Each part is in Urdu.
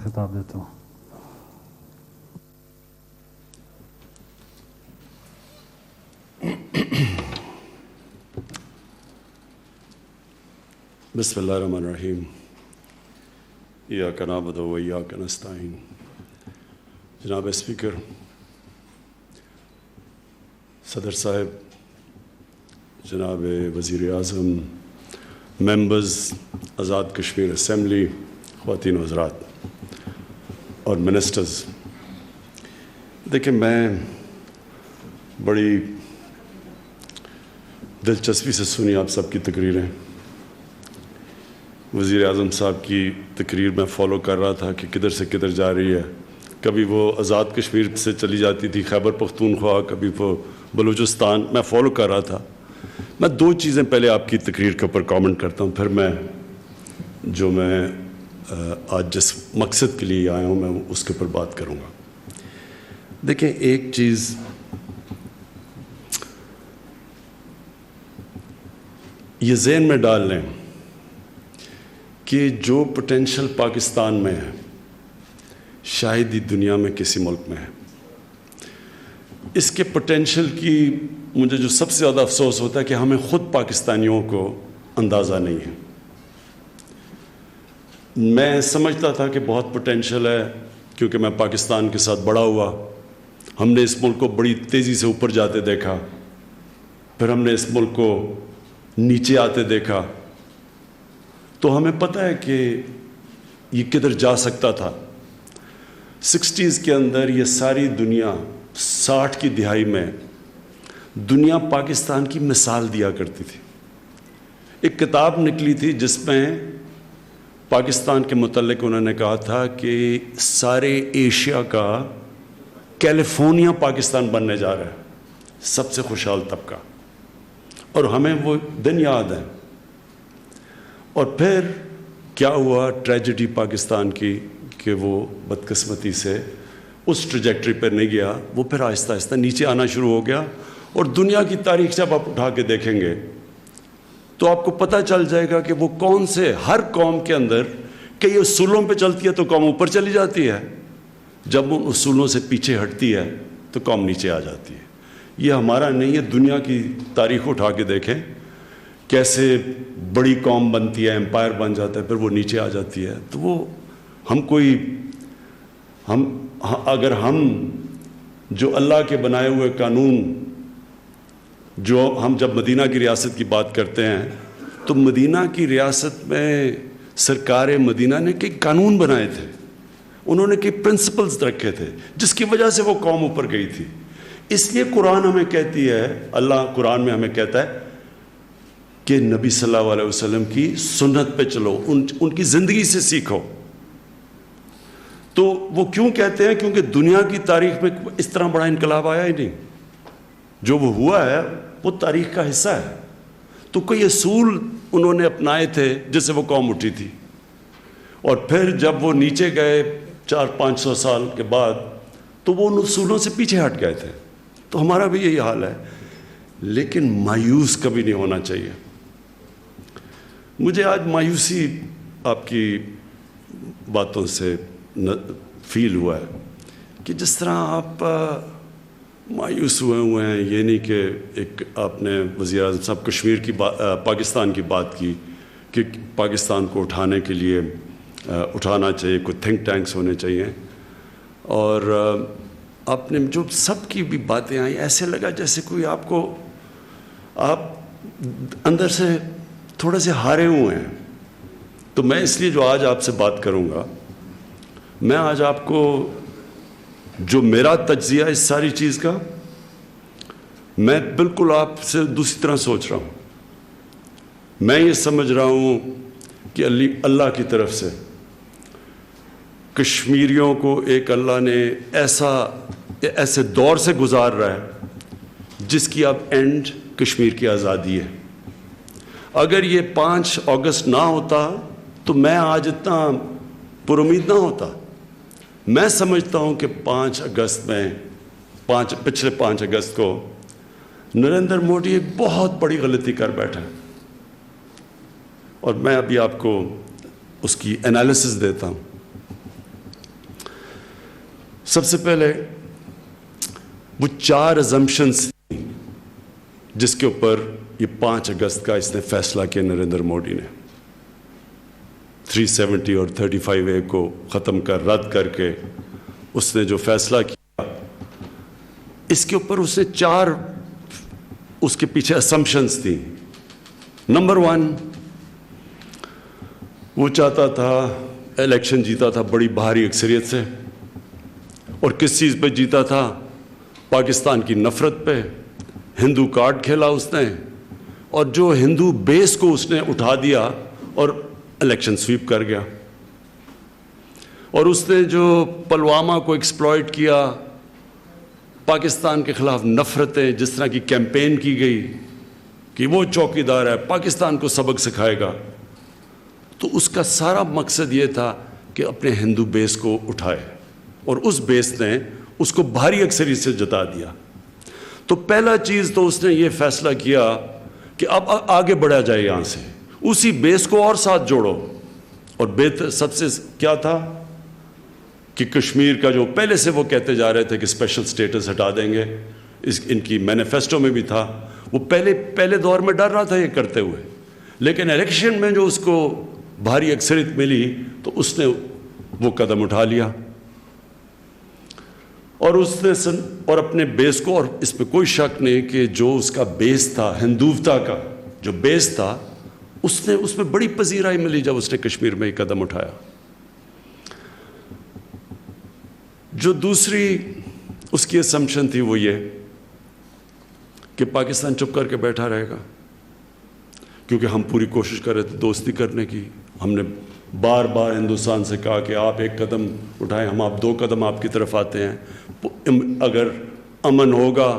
خطاب دیتا ہوں. بسم اللہ الرحمن الرحیم. ایاک نعبد و ایاک نستعین. جناب اسپیکر، صدر صاحب، جناب وزیر اعظم، ممبرز آزاد کشمیر اسمبلی، خواتین و حضرات اور منسٹرز، دیکھیں میں بڑی دلچسپی سے سنی آپ سب کی تقریریں. وزیر اعظم صاحب کی تقریر میں فالو کر رہا تھا کہ کدھر سے کدھر جا رہی ہے. کبھی وہ آزاد کشمیر سے چلی جاتی تھی خیبر پختونخوا، کبھی وہ بلوچستان. میں فالو کر رہا تھا. میں دو چیزیں پہلے آپ کی تقریر کے اوپر کامنٹ کرتا ہوں، پھر میں آج جس مقصد کے لیے آیا ہوں میں اس کے اوپر بات کروں گا. دیکھیں، ایک چیز یہ ذہن میں ڈال لیں کہ جو پوٹینشل پاکستان میں ہے شاید ہی دنیا میں کسی ملک میں ہے. اس کے پوٹینشل کی مجھے جو سب سے زیادہ افسوس ہوتا ہے کہ ہمیں خود پاکستانیوں کو اندازہ نہیں ہے. میں سمجھتا تھا کہ بہت پوٹینشل ہے کیونکہ میں پاکستان کے ساتھ بڑا ہوا. ہم نے اس ملک کو بڑی تیزی سے اوپر جاتے دیکھا، پھر ہم نے اس ملک کو نیچے آتے دیکھا، تو ہمیں پتہ ہے کہ یہ کدھر جا سکتا تھا. 60s کے اندر یہ ساری دنیا، 60 کی دہائی میں دنیا پاکستان کی مثال دیا کرتی تھی. ایک کتاب نکلی تھی جس میں پاکستان کے متعلق انہوں نے کہا تھا کہ سارے ایشیا کا کیلیفورنیا پاکستان بننے جا رہا ہے، سب سے خوشحال طبقہ. اور ہمیں وہ دن یاد ہے. اور پھر کیا ہوا ٹریجڈی پاکستان کی کہ وہ بدقسمتی سے اس ٹریجیکٹری پر نہیں گیا، وہ پھر آہستہ آہستہ نیچے آنا شروع ہو گیا. اور دنیا کی تاریخ جب آپ اٹھا کے دیکھیں گے تو آپ کو پتہ چل جائے گا کہ وہ کون سے، ہر قوم کے اندر کئی اصولوں پہ چلتی ہے تو قوم اوپر چلی جاتی ہے، جب ان اصولوں سے پیچھے ہٹتی ہے تو قوم نیچے آ جاتی ہے. یہ ہمارا نہیں ہے. دنیا کی تاریخ اٹھا کے دیکھیں کیسے بڑی قوم بنتی ہے، امپائر بن جاتا ہے، پھر وہ نیچے آ جاتی ہے. تو وہ اگر ہم جو اللہ کے بنائے ہوئے قانون، جو ہم جب مدینہ کی ریاست کی بات کرتے ہیں تو مدینہ کی ریاست میں سرکار مدینہ نے کئی قانون بنائے تھے، انہوں نے کئی پرنسپلز رکھے تھے جس کی وجہ سے وہ قوم اوپر گئی تھی. اس لیے قرآن ہمیں کہتی ہے، اللہ قرآن میں ہمیں کہتا ہے کہ نبی صلی اللہ علیہ وسلم کی سنت پہ چلو، ان کی زندگی سے سیکھو. تو وہ کیوں کہتے ہیں؟ کیونکہ دنیا کی تاریخ میں اس طرح بڑا انقلاب آیا ہی نہیں. جو وہ ہوا ہے وہ تاریخ کا حصہ ہے. تو کوئی اصول انہوں نے اپنائے تھے جس سے وہ قوم اٹھی تھی، اور پھر جب وہ نیچے گئے 400-500 سال کے بعد تو وہ ان اصولوں سے پیچھے ہٹ گئے تھے. تو ہمارا بھی یہی حال ہے. لیکن مایوس کبھی نہیں ہونا چاہیے. مجھے آج مایوسی آپ کی باتوں سے فیل ہوا ہے کہ جس طرح آپ مایوس ہوئے ہیں. یہ نہیں کہ ایک آپ نے وزیر اعظم صاحب کشمیر کی پاکستان کی بات کی کہ پاکستان کو اٹھانے کے لیے اٹھانا چاہیے، کوئی تھنک ٹینکس ہونے چاہیے. اور آپ نے جو سب کی بھی باتیں آئیں ایسے لگا جیسے کوئی آپ اندر سے تھوڑے سے ہارے ہوئے ہیں. تو میں اس لیے جو آج آپ سے بات کروں گا، میں آج آپ کو جو میرا تجزیہ اس ساری چیز کا، میں بالکل آپ سے دوسری طرح سوچ رہا ہوں. میں یہ سمجھ رہا ہوں کہ اللہ کی طرف سے کشمیریوں کو ایک اللہ نے ایسے دور سے گزار رہا ہے جس کی اب اینڈ کشمیر کی آزادی ہے. اگر یہ 5 اگست نہ ہوتا تو میں آج اتنا پر امید نہ ہوتا. میں سمجھتا ہوں کہ 5 اگست میں پچھلے 5 اگست کو نریندر مودی ایک بہت بڑی غلطی کر بیٹھا ہے، اور میں ابھی آپ کو اس کی انالیسس دیتا ہوں. سب سے پہلے وہ 4 ازمپشنز تھیں جس کے اوپر یہ 5 اگست کا اس نے فیصلہ کیا نریندر موڈی نے 370 اور 35A کو ختم رد کر کے اس نے جو فیصلہ کیا اس کے اوپر اس نے 4 اس کے پیچھے اسمپشنز تھیں. نمبر 1 وہ چاہتا تھا الیکشن جیتا تھا بڑی بھاری اکثریت سے اور کس چیز پہ جیتا تھا؟ پاکستان کی نفرت پہ. ہندو کارڈ کھیلا اس نے اور جو ہندو بیس کو اس نے اٹھا دیا اور الیکشن سویپ کر گیا. اور اس نے جو پلوامہ کو ایکسپلائٹ کیا پاکستان کے خلاف نفرتیں جس طرح کی کیمپین کی گئی کہ وہ چوکیدار ہے پاکستان کو سبق سکھائے گا، تو اس کا سارا مقصد یہ تھا کہ اپنے ہندو بیس کو اٹھائے اور اس بیس نے اس کو بھاری اکثریت سے جتا دیا. تو پہلا چیز تو اس نے یہ فیصلہ کیا کہ اب آگے بڑھا جائے یہاں سے، اسی بیس کو اور ساتھ جوڑو. اور سب سے کیا تھا کہ کشمیر کا جو پہلے سے وہ کہتے جا رہے تھے کہ اسپیشل سٹیٹس ہٹا دیں گے، ان کی مینیفیسٹو میں بھی تھا، وہ پہلے دور میں ڈر رہا تھا یہ کرتے ہوئے، لیکن الیکشن میں جو اس کو بھاری اکثریت ملی تو اس نے وہ قدم اٹھا لیا اور اس نے اور اپنے بیس کو، اور اس میں کوئی شک نہیں کہ جو اس کا بیس تھا ہندوتا کا جو بیس تھا اس میں بڑی پذیرائی ملی جب اس نے کشمیر میں یہ قدم اٹھایا. جو دوسری اس کی اسمپشن تھی وہ یہ کہ پاکستان چپ کر کے بیٹھا رہے گا، کیونکہ ہم پوری کوشش کر رہے تھے دوستی کرنے کی. ہم نے بار بار ہندوستان سے کہا کہ آپ 1 قدم اٹھائیں، ہم 2 قدم آپ کی طرف آتے ہیں. اگر امن ہوگا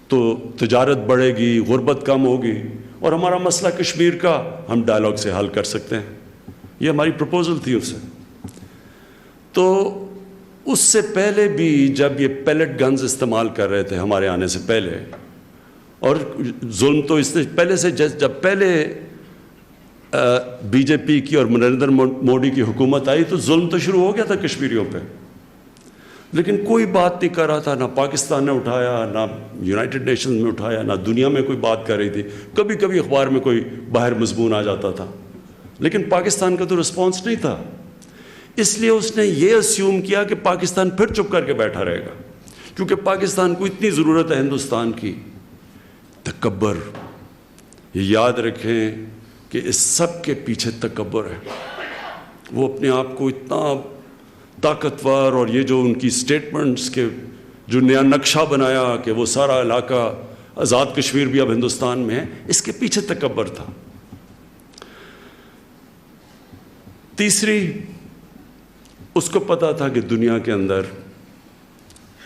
تو تجارت بڑھے گی، غربت کم ہوگی اور ہمارا مسئلہ کشمیر کا ہم ڈائلاگ سے حل کر سکتے ہیں. یہ ہماری پروپوزل تھی اس سے. تو اس سے پہلے بھی جب یہ پیلٹ گنز استعمال کر رہے تھے ہمارے آنے سے پہلے، اور ظلم تو اس نے پہلے سے جب پہلے بی جے پی کی اور نریندر موڈی کی حکومت آئی تو ظلم تو شروع ہو گیا تھا کشمیریوں پہ، لیکن کوئی بات نہیں کر رہا تھا، نہ پاکستان نے اٹھایا، نہ یونائٹڈ نیشنز میں اٹھایا، نہ دنیا میں کوئی بات کر رہی تھی. کبھی کبھی اخبار میں کوئی باہر مضمون آ جاتا تھا، لیکن پاکستان کا تو رسپانس نہیں تھا. اس لیے اس نے یہ اسیوم کیا کہ پاکستان پھر چپ کر کے بیٹھا رہے گا، کیونکہ پاکستان کو اتنی ضرورت ہے ہندوستان کی. تکبر، یہ یاد رکھیں کہ اس سب کے پیچھے تکبر ہے. وہ اپنے آپ کو اتنا طاقتور، اور یہ جو ان کی سٹیٹمنٹس کے جو نیا نقشہ بنایا کہ وہ سارا علاقہ آزاد کشمیر بھی اب ہندوستان میں ہے، اس کے پیچھے تکبر تھا. تیسری، اس کو پتا تھا کہ دنیا کے اندر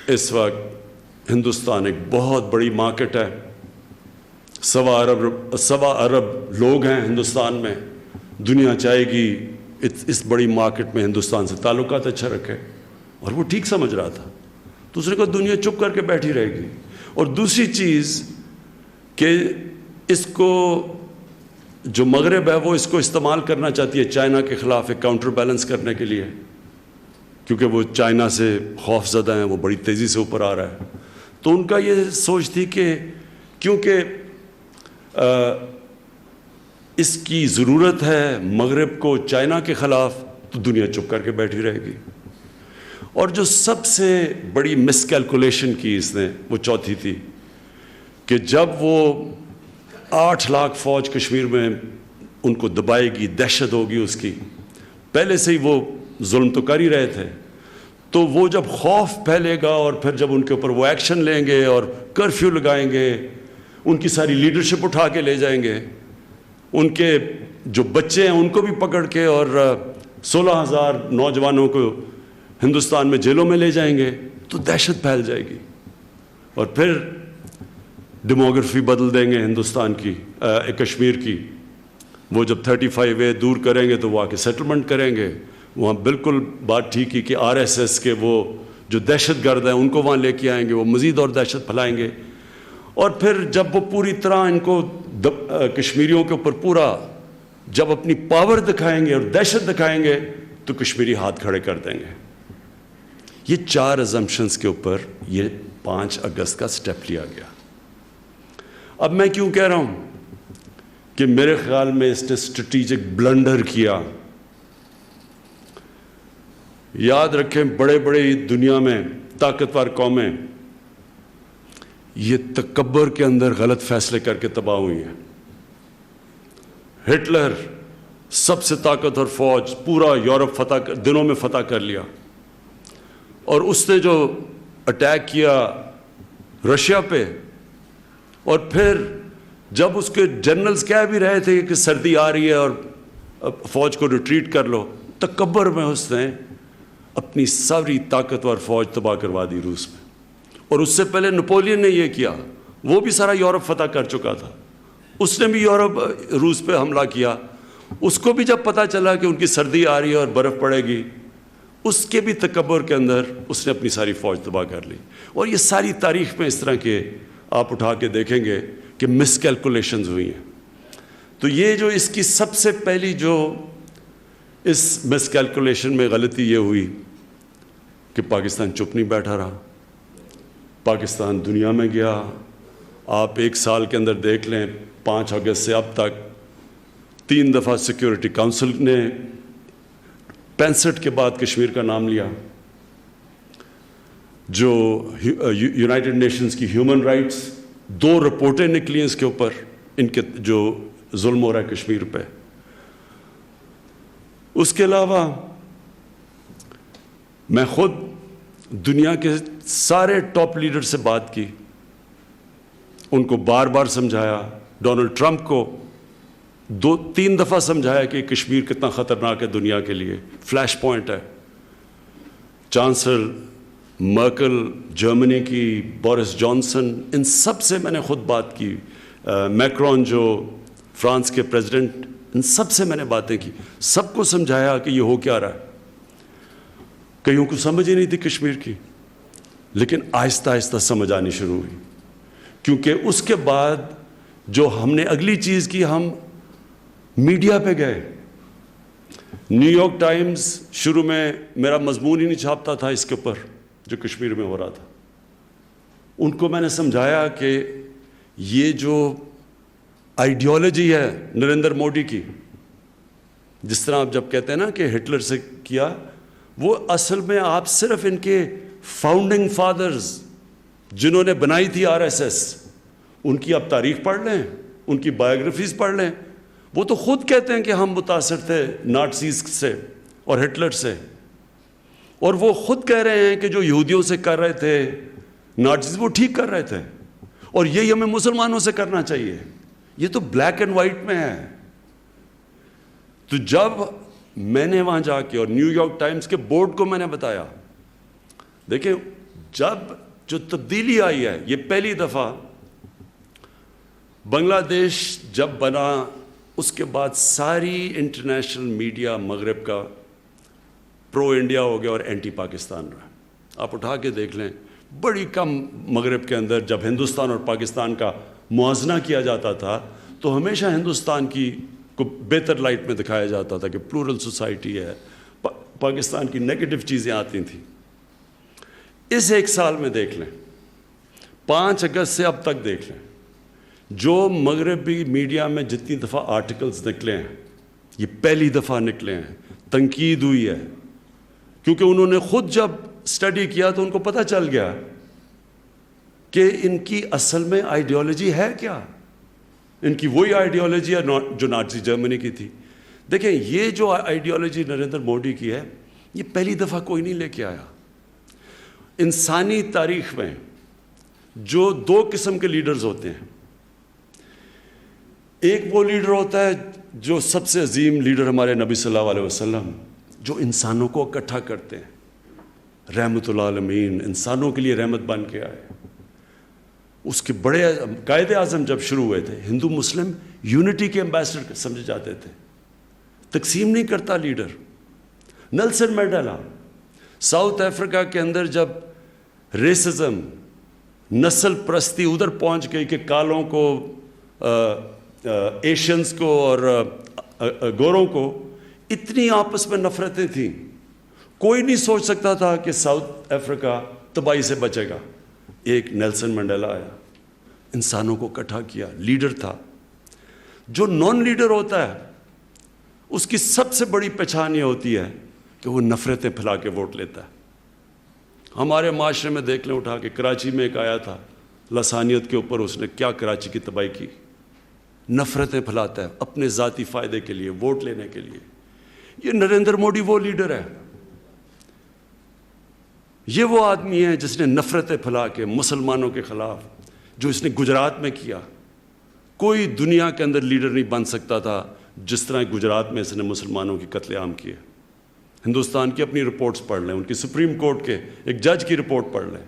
اس وقت ہندوستان ایک بہت بڑی مارکیٹ ہے. 1.25 ارب لوگ ہیں ہندوستان میں. دنیا چاہے گی اس بڑی مارکیٹ میں ہندوستان سے تعلقات اچھا رکھے، اور وہ ٹھیک سمجھ رہا تھا. دوسرے کو دنیا چپ کر کے بیٹھی رہے گی. اور دوسری چیز کہ اس کو جو مغرب ہے وہ اس کو استعمال کرنا چاہتی ہے چائنا کے خلاف ایک کاؤنٹر بیلنس کرنے کے لیے، کیونکہ وہ چائنا سے خوف زدہ ہیں، وہ بڑی تیزی سے اوپر آ رہا ہے. تو ان کا یہ سوچ تھی کہ کیونکہ اس کی ضرورت ہے مغرب کو چائنا کے خلاف، تو دنیا چپ کر کے بیٹھی رہے گی. اور جو سب سے بڑی مس کیلکولیشن کی اس نے وہ چوتھی تھی کہ جب وہ 8 لاکھ فوج کشمیر میں ان کو دبائے گی، دہشت ہوگی اس کی، پہلے سے ہی وہ ظلم تو کر ہی رہے تھے، تو وہ جب خوف پھیلے گا اور پھر جب ان کے اوپر وہ ایکشن لیں گے اور کرفیو لگائیں گے، ان کی ساری لیڈرشپ اٹھا کے لے جائیں گے، ان کے جو بچے ہیں ان کو بھی پکڑ کے، اور 16,000 نوجوانوں کو ہندوستان میں جیلوں میں لے جائیں گے، تو دہشت پھیل جائے گی. اور پھر ڈیموگرافی بدل دیں گے ہندوستان کی، کشمیر کی. وہ جب 35A دور کریں گے تو وہ آ کے سیٹلمنٹ کریں گے. وہاں بالکل بات ٹھیک ہی کہ RSS کے وہ جو دہشت گرد ہیں ان کو وہاں لے کے آئیں گے، وہ مزید اور دہشت پھیلائیں گے. اور پھر جب وہ پوری طرح ان کو کشمیریوں کے اوپر پورا جب اپنی پاور دکھائیں گے اور دہشت دکھائیں گے تو کشمیری ہاتھ کھڑے کر دیں گے. یہ 4 assumptions کے اوپر یہ 5 اگست کا سٹیپ لیا گیا. اب میں کیوں کہہ رہا ہوں کہ میرے خیال میں اس نے اسٹریٹجک بلنڈر کیا. یاد رکھیں بڑے بڑے دنیا میں طاقتور قومیں یہ تکبر کے اندر غلط فیصلے کر کے تباہ ہوئی ہیں. ہٹلر سب سے طاقتور فوج پورا یورپ دنوں میں فتح کر لیا, اور اس نے جو اٹیک کیا رشیا پہ, اور پھر جب اس کے جنرلز کہہ بھی رہے تھے کہ سردی آ رہی ہے اور فوج کو ریٹریٹ کر لو, تکبر میں اس نے اپنی ساری طاقتور فوج تباہ کروا دی روس میں. اور اس سے پہلے نپولین نے یہ کیا, وہ بھی سارا یورپ فتح کر چکا تھا, اس نے بھی روس پہ حملہ کیا. اس کو بھی جب پتہ چلا کہ ان کی سردی آ رہی ہے اور برف پڑے گی, اس کے بھی تکبر کے اندر اس نے اپنی ساری فوج تباہ کر لی. اور یہ ساری تاریخ میں اس طرح کے آپ اٹھا کے دیکھیں گے کہ مس کیلکولیشنز ہوئی ہیں. تو یہ جو اس کی سب سے پہلی جو اس مس کیلکولیشن میں غلطی یہ ہوئی کہ پاکستان چپ نہیں بیٹھا رہا. پاکستان دنیا میں گیا. آپ 1 سال کے اندر دیکھ لیں 5 اگست سے اب تک 3 دفعہ سیکیورٹی کونسل نے 65 کے بعد کشمیر کا نام لیا. جو یونائٹڈ نیشنز کی ہیومن رائٹس 2 رپورٹیں نکلی ہیں اس کے اوپر, ان کے جو ظلم ہو رہا ہے کشمیر پہ. اس کے علاوہ میں خود دنیا کے سارے ٹاپ لیڈر سے بات کی, ان کو بار بار سمجھایا. ڈونلڈ ٹرمپ کو 2-3 دفعہ سمجھایا کہ کشمیر کتنا خطرناک ہے دنیا کے لیے, فلیش پوائنٹ ہے. چانسلر مرکل جرمنی کی, بورس جانسن, ان سب سے میں نے خود بات کی. میکرون جو فرانس کے پریزیڈنٹ, ان سب سے میں نے باتیں کی. سب کو سمجھایا کہ یہ ہو کیا رہا ہے. کئیوں کو سمجھ ہی نہیں تھی کشمیر کی, لیکن آہستہ آہستہ سمجھ آنی شروع ہوئی. کیونکہ اس کے بعد جو ہم نے اگلی چیز کی, ہم میڈیا پہ گئے. نیو یارک ٹائمز شروع میں میرا مضمون ہی نہیں چھاپتا تھا اس کے اوپر جو کشمیر میں ہو رہا تھا. ان کو میں نے سمجھایا کہ یہ جو آئیڈیالوجی ہے نریندر موڈی کی, جس طرح آپ جب کہتے ہیں نا کہ ہٹلر سے کیا, وہ اصل میں آپ صرف ان کے فاؤنڈنگ فادرز جنہوں نے بنائی تھی RSS, ان کی آپ تاریخ پڑھ لیں, ان کی بایوگرافیز پڑھ لیں. وہ تو خود کہتے ہیں کہ ہم متاثر تھے نازیز سے اور ہٹلر سے, اور وہ خود کہہ رہے ہیں کہ جو یہودیوں سے کر رہے تھے نازیز وہ ٹھیک کر رہے تھے, اور یہی ہمیں مسلمانوں سے کرنا چاہیے. یہ تو بلیک اینڈ وائٹ میں ہے. تو جب میں نے وہاں جا کے اور نیو یارک ٹائمز کے بورڈ کو میں نے بتایا, دیکھیں جب جو تبدیلی آئی ہے, یہ پہلی دفعہ بنگلہ دیش جب بنا, اس کے بعد ساری انٹرنیشنل میڈیا مغرب کا پرو انڈیا ہو گیا اور اینٹی پاکستان رہا. آپ اٹھا کے دیکھ لیں, بڑی کم مغرب کے اندر جب ہندوستان اور پاکستان کا موازنہ کیا جاتا تھا تو ہمیشہ ہندوستان کی کو بہتر لائٹ میں دکھایا جاتا تھا کہ پلورل سوسائٹی ہے. پاکستان کی نیگیٹو چیزیں آتی تھیں. اس 1 سال میں دیکھ لیں, 5 اگست سے اب تک دیکھ لیں, جو مغربی میڈیا میں جتنی دفعہ آرٹیکلز نکلے ہیں, یہ پہلی دفعہ نکلے ہیں. تنقید ہوئی ہے کیونکہ انہوں نے خود جب اسٹڈی کیا تو ان کو پتہ چل گیا کہ ان کی اصل میں آئیڈیالوجی ہے کیا. ان کی وہی آئیڈیالوجی ہے جو نازی جرمنی کی تھی. دیکھیں یہ جو آئیڈیالوجی نریندر موڈی کی ہے, یہ پہلی دفعہ کوئی نہیں لے کے آیا. انسانی تاریخ میں جو 2 قسم کے لیڈرز ہوتے ہیں, ایک وہ لیڈر ہوتا ہے جو سب سے عظیم لیڈر ہمارے نبی صلی اللہ علیہ وسلم, جو انسانوں کو اکٹھا کرتے ہیں, رحمت اللہ عالمین, انسانوں کے لیے رحمت بن کے آئے. اس کے بڑے قائد اعظم جب شروع ہوئے تھے, ہندو مسلم یونٹی کے ایمبیسڈر سمجھے جاتے تھے, تقسیم نہیں کرتا leader. Nelson Mandela South Africa کے اندر جب ریسزم, نسل پرستی ادھر پہنچ گئی کہ کالوں کو, ایشینز کو اور گوروں کو اتنی آپس میں نفرتیں تھیں, کوئی نہیں سوچ سکتا تھا کہ ساؤتھ افریقہ تباہی سے بچے گا. ایک نیلسن منڈیلا آیا, انسانوں کو اکٹھا کیا, لیڈر تھا. جو نان لیڈر ہوتا ہے اس کی سب سے بڑی پہچان یہ ہوتی ہے کہ وہ نفرتیں پھیلا کے ووٹ لیتا ہے. ہمارے معاشرے میں دیکھ لیں اٹھا کے, کراچی میں ایک آیا تھا, لسانیت کے اوپر اس نے کیا کراچی کی تباہی کی. نفرتیں پھیلاتا ہے اپنے ذاتی فائدے کے لیے, ووٹ لینے کے لیے. یہ نریندر موڈی وہ لیڈر ہے, یہ وہ آدمی ہے جس نے نفرتیں پھیلا کے مسلمانوں کے خلاف, جو اس نے گجرات میں کیا. کوئی دنیا کے اندر لیڈر نہیں بن سکتا تھا جس طرح گجرات میں اس نے مسلمانوں کی قتل عام کیے. ہندوستان کی اپنی رپورٹس پڑھ لیں, ان کی سپریم کورٹ کے ایک جج کی رپورٹ پڑھ لیں,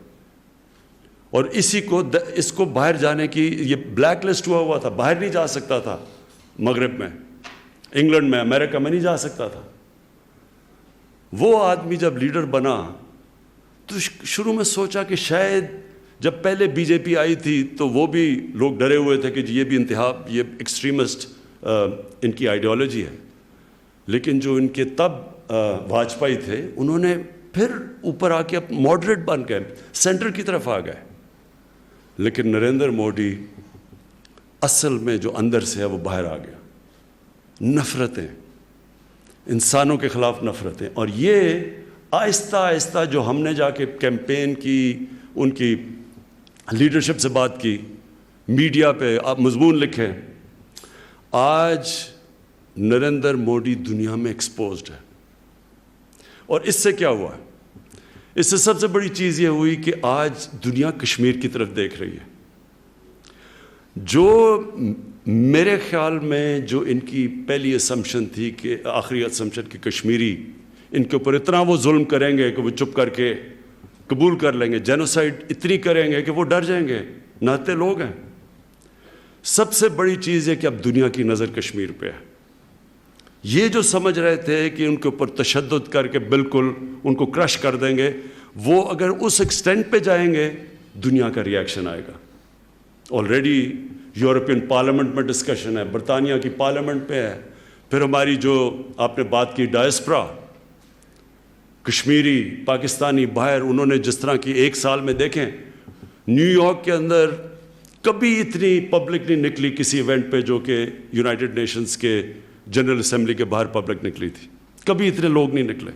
اور اس کو باہر جانے کی, یہ بلیک لسٹ ہوا تھا, باہر نہیں جا سکتا تھا. مغرب میں, انگلینڈ میں, امریکہ میں نہیں جا سکتا تھا. وہ آدمی جب لیڈر بنا تو شروع میں سوچا کہ شاید, جب پہلے بی جے پی آئی تھی تو وہ بھی لوگ ڈرے ہوئے تھے کہ یہ بھی انتہا, یہ ایکسٹریمسٹ ان کی آئیڈیالوجی ہے. لیکن جو ان کے تب واجپئی تھے, انہوں نے پھر اوپر آ کے ماڈریٹ بن گئے, سینٹر کی طرف آ گئے. لیکن نریندر موڈی اصل میں جو اندر سے ہے وہ باہر آ گیا. نفرتیں, انسانوں کے خلاف نفرتیں. اور یہ آہستہ آہستہ جو ہم نے جا کے کیمپین کی, ان کی لیڈرشپ سے بات کی, میڈیا پہ آپ مضمون لکھیں, آج نریندر موڈی دنیا میں ایکسپوزڈ ہے. اور اس سے کیا ہوا ہے؟ اس سے سب سے بڑی چیز یہ ہوئی کہ آج دنیا کشمیر کی طرف دیکھ رہی ہے. جو میرے خیال میں جو ان کی پہلی اسمپشن تھی, کہ آخری اسمپشن کہ کشمیری ان کے اوپر اتنا وہ ظلم کریں گے کہ وہ چپ کر کے قبول کر لیں گے, جینوسائیڈ اتنی کریں گے کہ وہ ڈر جائیں گے, نہتے لوگ ہیں. سب سے بڑی چیز ہے کہ اب دنیا کی نظر کشمیر پہ ہے. یہ جو سمجھ رہے تھے کہ ان کے اوپر تشدد کر کے بالکل ان کو کرش کر دیں گے, وہ اگر اس ایکسٹینٹ پہ جائیں گے دنیا کا ریئیکشن آئے گا. آلریڈی یورپین پارلیمنٹ میں ڈسکشن ہے, برطانیہ کی پارلیمنٹ پہ ہے. پھر ہماری جو آپ نے بات کی ڈائسپرا, کشمیری پاکستانی باہر, انہوں نے جس طرح کی ایک سال میں دیکھیں, نیو یارک کے اندر کبھی اتنی پبلک نہیں نکلی کسی ایونٹ پہ جو کہ یونائٹڈ نیشنز کے جنرل اسمبلی کے باہر پبلک نکلی تھی. کبھی اتنے لوگ نہیں نکلے.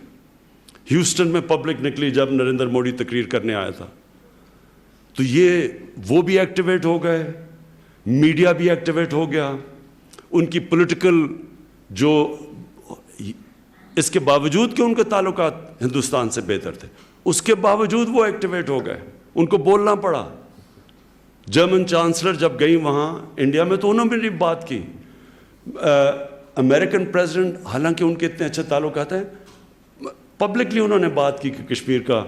ہیوسٹن میں پبلک نکلی جب نریندر موڈی تقریر کرنے آیا تھا. تو یہ وہ بھی ایکٹیویٹ ہو گئے, میڈیا بھی ایکٹیویٹ ہو گیا. ان کی پولیٹیکل جو, اس کے باوجود کہ ان کے تعلقات ہندوستان سے بہتر تھے, اس کے باوجود وہ ایکٹیویٹ ہو گئے. ان کو بولنا پڑا. جرمن چانسلر جب گئی وہاں انڈیا میں تو انہوں نے بھی بات کی. امریکن پریزیڈنٹ, حالانکہ ان کے اتنے اچھے تعلقات ہیں, پبلکلی انہوں نے بات کی کہ کشمیر کا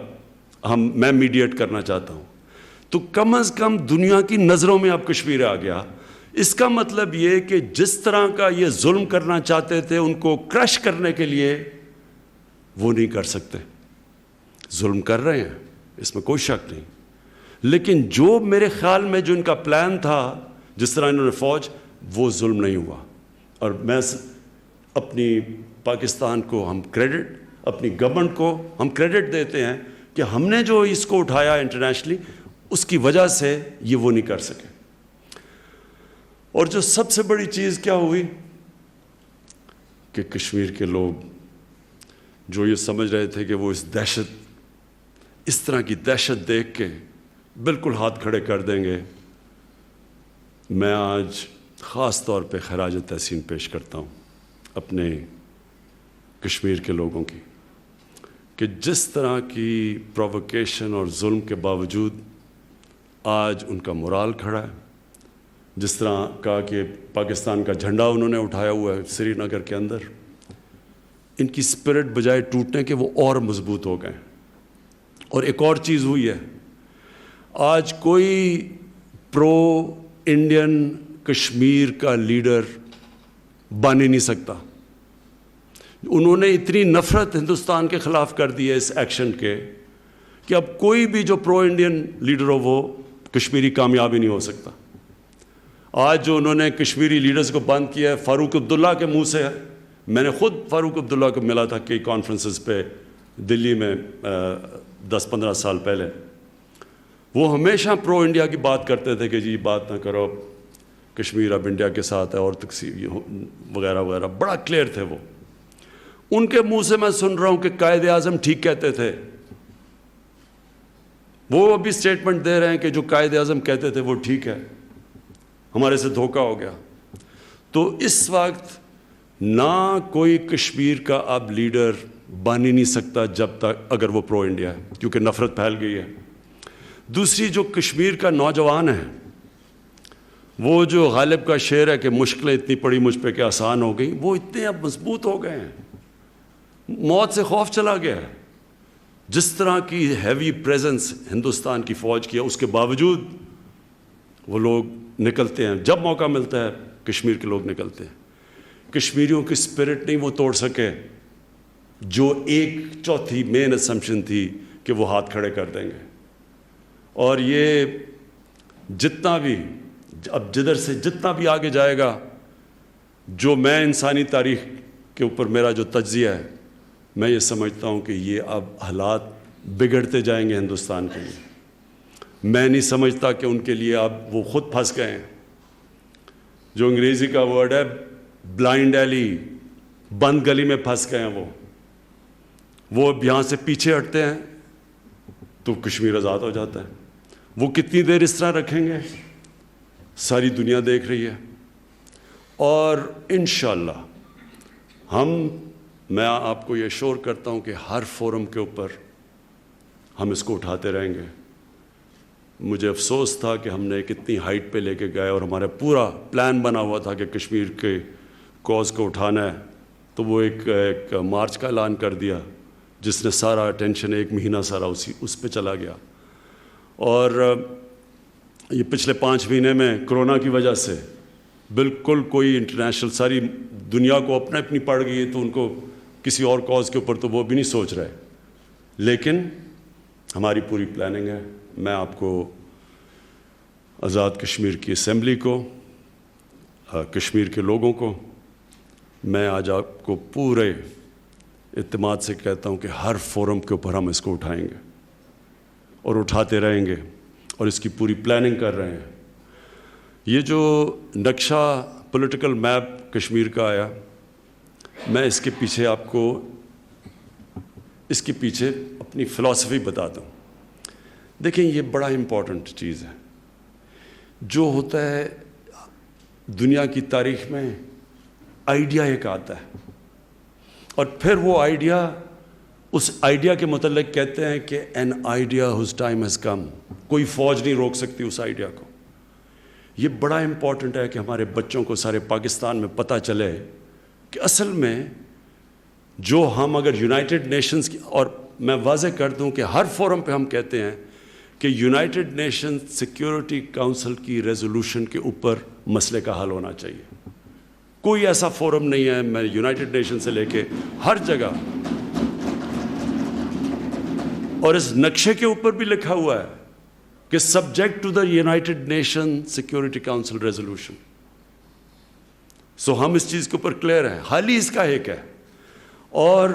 میں میڈیٹ کرنا چاہتا ہوں. تو کم از کم دنیا کی نظروں میں اب کشمیر آ گیا. اس کا مطلب یہ کہ جس طرح کا یہ ظلم کرنا چاہتے تھے ان کو کرش کرنے کے لیے, وہ نہیں کر سکتے. ظلم کر رہے ہیں, اس میں کوئی شک نہیں, لیکن جو میرے خیال میں جو ان کا پلان تھا, جس طرح انہوں نے فوج, وہ ظلم نہیں ہوا. اور میں اپنی پاکستان کو ہم کریڈٹ, اپنی گورنمنٹ کو ہم کریڈٹ دیتے ہیں کہ ہم نے جو اس کو اٹھایا انٹرنیشنلی, اس کی وجہ سے یہ وہ نہیں کر سکے. اور جو سب سے بڑی چیز کیا ہوئی کہ کشمیر کے لوگ جو یہ سمجھ رہے تھے کہ وہ اس طرح کی دہشت دیکھ کے بالکل ہاتھ کھڑے کر دیں گے. میں آج خاص طور پہ خراج تحسین پیش کرتا ہوں اپنے کشمیر کے لوگوں کی, کہ جس طرح کی پرووکیشن اور ظلم کے باوجود آج ان کا مورال کھڑا ہے. جس طرح کہا کہ پاکستان کا جھنڈا انہوں نے اٹھایا ہوا ہے سری نگر کے اندر, ان کی اسپرٹ بجائے ٹوٹنے کے وہ اور مضبوط ہو گئے. اور ایک اور چیز ہوئی ہے, آج کوئی پرو انڈین کشمیر کا لیڈر بن ہی نہیں سکتا. انہوں نے اتنی نفرت ہندوستان کے خلاف کر دی ہے اس ایکشن کے, کہ اب کوئی بھی جو پرو انڈین لیڈر ہو وہ کشمیری کامیاب ہی نہیں ہو سکتا. آج جو انہوں نے کشمیری لیڈرز کو بند کیا ہے, فاروق عبداللہ کے منہ سے ہے. میں نے خود فاروق عبداللہ کو ملا تھا کئی کانفرنسز پہ دلی میں 10-15 سال پہلے، وہ ہمیشہ پرو انڈیا کی بات کرتے تھے کہ جی بات نہ کرو، کشمیر اب انڈیا کے ساتھ ہے اور تقسیم وغیرہ وغیرہ، بڑا کلیئر تھے وہ. ان کے منہ سے میں سن رہا ہوں کہ قائد اعظم ٹھیک کہتے تھے. وہ ابھی سٹیٹمنٹ دے رہے ہیں کہ جو قائد اعظم کہتے تھے وہ ٹھیک ہے، ہمارے سے دھوکہ ہو گیا. تو اس وقت نہ کوئی کشمیر کا اب لیڈر بن ہی نہیں سکتا جب تک اگر وہ پرو انڈیا ہے، کیونکہ نفرت پھیل گئی ہے. دوسری، جو کشمیر کا نوجوان ہے، وہ جو غالب کا شعر ہے کہ مشکلیں اتنی پڑی مجھ پہ کہ آسان ہو گئی، وہ اتنے اب مضبوط ہو گئے ہیں، موت سے خوف چلا گیا ہے. جس طرح کی ہیوی پریزنس ہندوستان کی فوج کی ہے، اس کے باوجود وہ لوگ نکلتے ہیں، جب موقع ملتا ہے کشمیر کے لوگ نکلتے ہیں. کشمیریوں کی اسپرٹ نہیں وہ توڑ سکے، جو 1/4 مین اسمپشن تھی کہ وہ ہاتھ کھڑے کر دیں گے. اور یہ جتنا بھی اب جدھر سے جتنا بھی آگے جائے گا، جو میں انسانی تاریخ کے اوپر میرا جو تجزیہ ہے، میں یہ سمجھتا ہوں کہ یہ اب حالات بگڑتے جائیں گے ہندوستان کے لیے. میں نہیں سمجھتا کہ ان کے لیے اب وہ خود پھنس گئے ہیں. جو انگریزی کا ورڈ ہے بلائنڈ ایلی، بند گلی میں پھنس گئے ہیں. وہ یہاں سے پیچھے ہٹتے ہیں تو کشمیر آزاد ہو جاتا ہے. وہ کتنی دیر اس طرح رکھیں گے، ساری دنیا دیکھ رہی ہے. اور انشاءاللہ میں آپ کو یہ شور کرتا ہوں کہ ہر فورم کے اوپر ہم اس کو اٹھاتے رہیں گے. مجھے افسوس تھا کہ ہم نے کتنی ہائٹ پہ لے کے گئے اور ہمارا پورا پلان بنا ہوا تھا کہ کشمیر کے کوز کو اٹھانا ہے، تو وہ ایک مارچ کا اعلان کر دیا جس نے سارا اٹینشن 1 مہینہ سارا اس پہ چلا گیا. اور یہ پچھلے 5 مہینے میں کرونا کی وجہ سے بالکل کوئی انٹرنیشنل، ساری دنیا کو اپنی پڑ گئی ہے، تو ان کو کسی اور کاز کے اوپر تو وہ بھی نہیں سوچ رہے. لیکن ہماری پوری پلاننگ ہے. میں آپ کو آزاد کشمیر کی اسمبلی کو، کشمیر کے لوگوں کو، میں آج آپ کو پورے اعتماد سے کہتا ہوں کہ ہر فورم کے اوپر ہم اس کو اٹھائیں گے اور اٹھاتے رہیں گے، اور اس کی پوری پلاننگ کر رہے ہیں. یہ جو نقشہ پولیٹیکل میپ کشمیر کا آیا، میں اس کے پیچھے آپ کو اس کے پیچھے اپنی فلسفی بتاتا ہوں. دیکھیں، یہ بڑا امپورٹنٹ چیز ہے. جو ہوتا ہے دنیا کی تاریخ میں، آئیڈیا ایک آتا ہے، اور پھر وہ آئیڈیا، اس آئیڈیا کے متعلق کہتے ہیں کہ an idea whose time has come. کوئی فوج نہیں روک سکتی اس آئیڈیا کو. یہ بڑا امپورٹنٹ ہے کہ ہمارے بچوں کو سارے پاکستان میں پتہ چلے کہ اصل میں جو ہم اگر یونائٹڈ نیشنز کی، اور میں واضح کر دوں کہ ہر فورم پہ ہم کہتے ہیں کہ یونائٹڈ نیشن سیکیورٹی کونسل کی ریزولوشن کے اوپر مسئلے کا حل ہونا چاہیے. کوئی ایسا فورم نہیں ہے، میں یونائٹڈ نیشن سے لے کے ہر جگہ، اور اس نقشے کے اوپر بھی لکھا ہوا ہے کہ subject to the United Nation Security Council resolution. So ہم اس چیز کے اوپر کلیئر ہیں. حال ہی اس کا ایک ہے، اور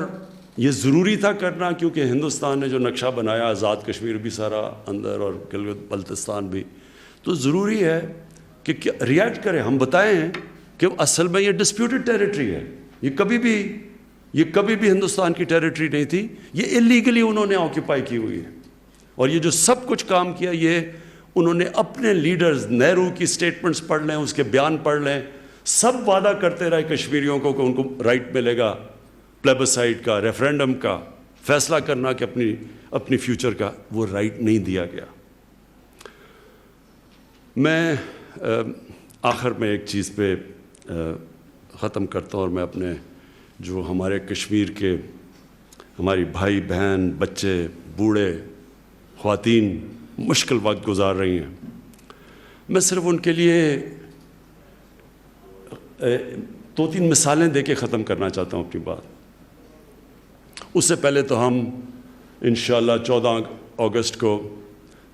یہ ضروری تھا کرنا، کیونکہ ہندوستان نے جو نقشہ بنایا، آزاد کشمیر بھی سارا اندر اور گلگت بلتستان بھی، تو ضروری ہے کہ ریئیکٹ کریں. ہم بتائیں کہ اصل میں یہ ڈسپیوٹڈ ٹیریٹری ہے، یہ کبھی بھی ہندوستان کی ٹیریٹری نہیں تھی، یہ اللیگلی انہوں نے آکیپائی کی ہوئی ہے. اور یہ جو سب کچھ کام کیا، یہ انہوں نے اپنے لیڈرز، نہرو کی سٹیٹمنٹس پڑھ لیں، اس کے بیان پڑھ لیں، سب وعدہ کرتے رہے کشمیریوں کو کہ ان کو رائٹ ملے گا پلیبسائٹ کا، ریفرینڈم کا، فیصلہ کرنا کہ اپنی فیوچر کا. وہ رائٹ نہیں دیا گیا. میں آخر میں ایک چیز پہ ختم کرتا ہوں، اور میں اپنے جو ہمارے کشمیر کے ہماری بھائی بہن، بچے، بوڑھے، خواتین مشکل وقت گزار رہی ہیں، میں صرف ان کے لیے 2-3 مثالیں دے کے ختم کرنا چاہتا ہوں اپنی بات. اس سے پہلے تو ہم انشاءاللہ 14 اگست کو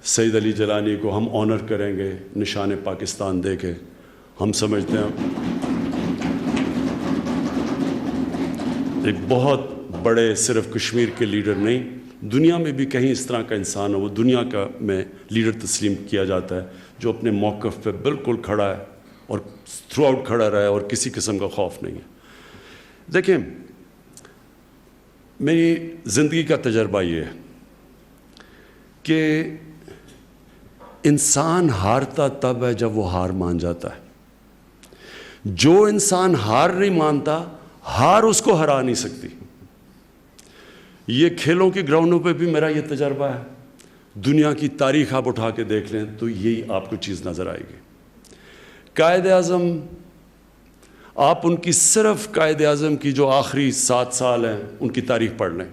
سید علی جیلانی کو ہم آنر کریں گے نشان پاکستان دے کے. ہم سمجھتے ہیں ایک بہت بڑے صرف کشمیر کے لیڈر نہیں، دنیا میں بھی کہیں اس طرح کا انسان ہو، وہ دنیا کا میں لیڈر تسلیم کیا جاتا ہے جو اپنے موقف پہ بالکل کھڑا ہے اور تھرو آؤٹ کھڑا رہا ہے اور کسی قسم کا خوف نہیں ہے۔ دیکھیں، میری زندگی کا تجربہ یہ ہے کہ انسان ہارتا تب ہے جب وہ ہار مان جاتا ہے۔ جو انسان ہار نہیں مانتا، ہار اس کو ہرا نہیں سکتی۔ یہ کھیلوں کے گراؤنڈوں پہ بھی میرا یہ تجربہ ہے، دنیا کی تاریخ آپ اٹھا کے دیکھ لیں تو یہی آپ کو چیز نظر آئے گی۔ قائد اعظم، آپ ان کی صرف قائد اعظم کی جو آخری 7 سال ہیں ان کی تاریخ پڑھ لیں،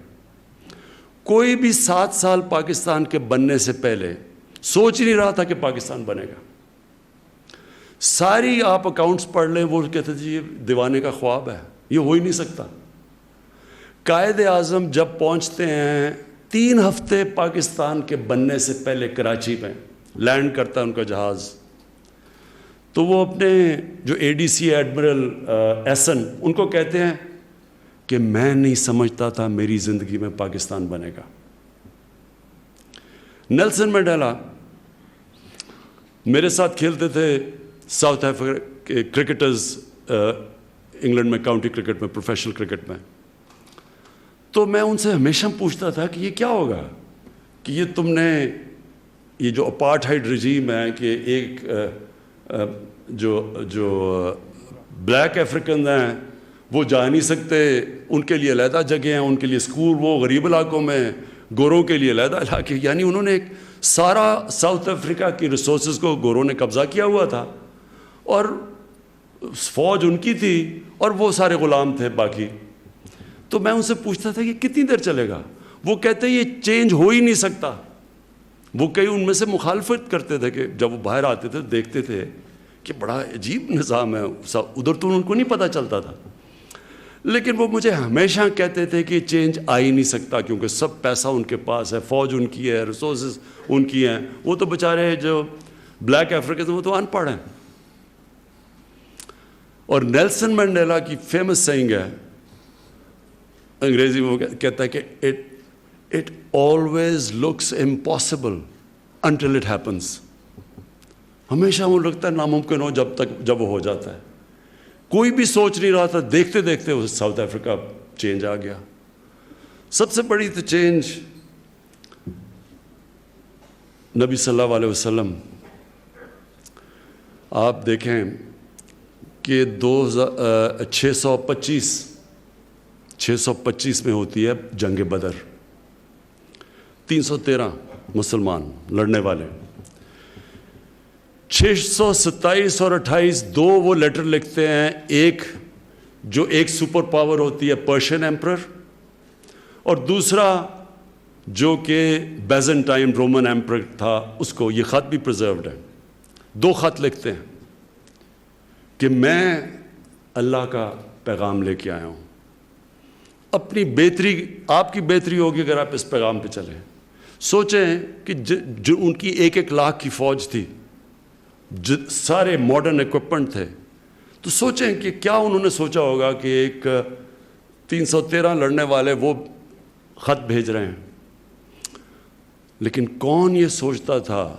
کوئی بھی 7 سال پاکستان کے بننے سے پہلے سوچ نہیں رہا تھا کہ پاکستان بنے گا۔ ساری آپ اکاؤنٹس پڑھ لیں، وہ کہتے تھے یہ دیوانے کا خواب ہے، یہ ہو ہی نہیں سکتا۔ قائد اعظم جب پہنچتے ہیں 3 ہفتے پاکستان کے بننے سے پہلے کراچی میں لینڈ کرتا ہے ان کا جہاز، تو وہ اپنے جو اے ڈی سی ایڈمرل ایسن ان کو کہتے ہیں کہ میں نہیں سمجھتا تھا میری زندگی میں پاکستان بنے گا۔ نیلسن منڈیلا میرے ساتھ کھیلتے تھے ساؤتھ افریقہ کے کرکٹرز، انگلینڈ میں کاؤنٹی کرکٹ میں، پروفیشنل کرکٹ میں، تو میں ان سے ہمیشہ پوچھتا تھا کہ یہ کیا ہوگا کہ یہ تم نے یہ جو اپارٹھائڈ رجیم ہے کہ ایک جو بلیک افریقن ہیں وہ جا نہیں سکتے، ان کے لیے علیحدہ جگہ ہیں، ان کے لیے اسکول، وہ غریب علاقوں میں، گوروں کے لیے علیحدہ علاقے، یعنی انہوں نے ایک سارا ساؤتھ افریقہ کی ریسورسز کو گوروں نے قبضہ کیا ہوا تھا اور فوج ان کی تھی اور وہ سارے غلام تھے باقی۔ تو میں ان سے پوچھتا تھا کہ کتنی دیر چلے گا؟ وہ کہتے ہیں یہ چینج ہو ہی نہیں سکتا۔ وہ کئی ان میں سے مخالفت کرتے تھے کہ جب وہ باہر آتے تھے دیکھتے تھے کہ بڑا عجیب نظام ہے، ادھر تو ان کو نہیں پتہ چلتا تھا، لیکن وہ مجھے ہمیشہ کہتے تھے کہ چینج آ ہی نہیں سکتا کیونکہ سب پیسہ ان کے پاس ہے، فوج ان کی ہے، ریسورسز ان کی ہیں، وہ تو بیچارے جو بلیک افریقن وہ تو ان پڑھ ہیں۔ اور نیلسن منڈیلا کی فیمس سینگ ہے، انگریزی میں وہ کہتا ہے کہ it always looks impossible until it happens. ہمیشہ وہ لگتا ہے ناممکن ہو جب وہ ہو جاتا ہے۔ کوئی بھی سوچ نہیں رہا تھا، دیکھتے دیکھتے وہ ساؤتھ افریقہ چینج آ گیا۔ سب سے بڑی تو چینج نبی صلی اللہ علیہ وسلم، آپ دیکھیں کہ 625 میں ہوتی ہے جنگ بدر، 313 مسلمان لڑنے والے، 627 اور 28 دو وہ لیٹر لکھتے ہیں، ایک سپر پاور ہوتی ہے پرشین ایمپرر، اور دوسرا جو کہ بیزنٹائن رومن ایمپرر تھا، اس کو یہ خط بھی پرزروڈ ہے۔ 2 خط لکھتے ہیں کہ میں اللہ کا پیغام لے کے آیا ہوں، اپنی بہتری، آپ کی بہتری ہوگی اگر آپ اس پیغام پہ چلیں۔ سوچیں کہ جو ان کی 1 لاکھ کی فوج تھی، سارے ماڈرن ایکوپمنٹ تھے، تو سوچیں کہ کیا انہوں نے سوچا ہوگا کہ ایک 313 لڑنے والے وہ خط بھیج رہے ہیں۔ لیکن کون یہ سوچتا تھا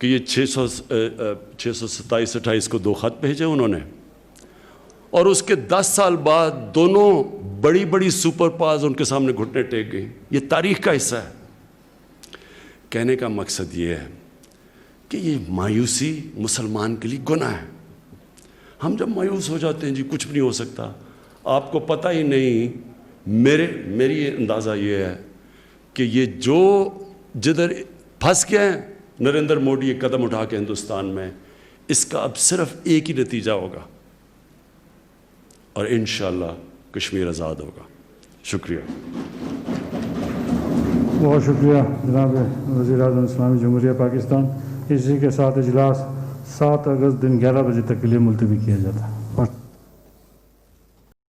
کہ یہ 627-28 کو 2 خط بھیجے انہوں نے، اور اس کے 10 سال بعد دونوں بڑی بڑی سپر پاورز ان کے سامنے گھٹنے ٹیک گئی۔ یہ تاریخ کا حصہ ہے۔ کہنے کا مقصد یہ ہے کہ یہ مایوسی مسلمان کے لیے گناہ ہے۔ ہم جب مایوس ہو جاتے ہیں جی کچھ بھی نہیں ہو سکتا، آپ کو پتہ ہی نہیں، میری اندازہ یہ ہے کہ یہ جو جدھر پھنس گئے ہیں نریندر موڈی ایک قدم اٹھا کے ہندوستان میں، اس کا اب صرف ایک ہی نتیجہ ہوگا اور انشاءاللہ کشمیر آزاد ہوگا۔ شکریہ۔ بہت شکریہ جناب وزیر اعظم اسلامی جمہوریہ پاکستان۔ اسی کے ساتھ اجلاس 7 اگست دن 11 بجے تک کے لیے ملتوی کیا جاتا ہے۔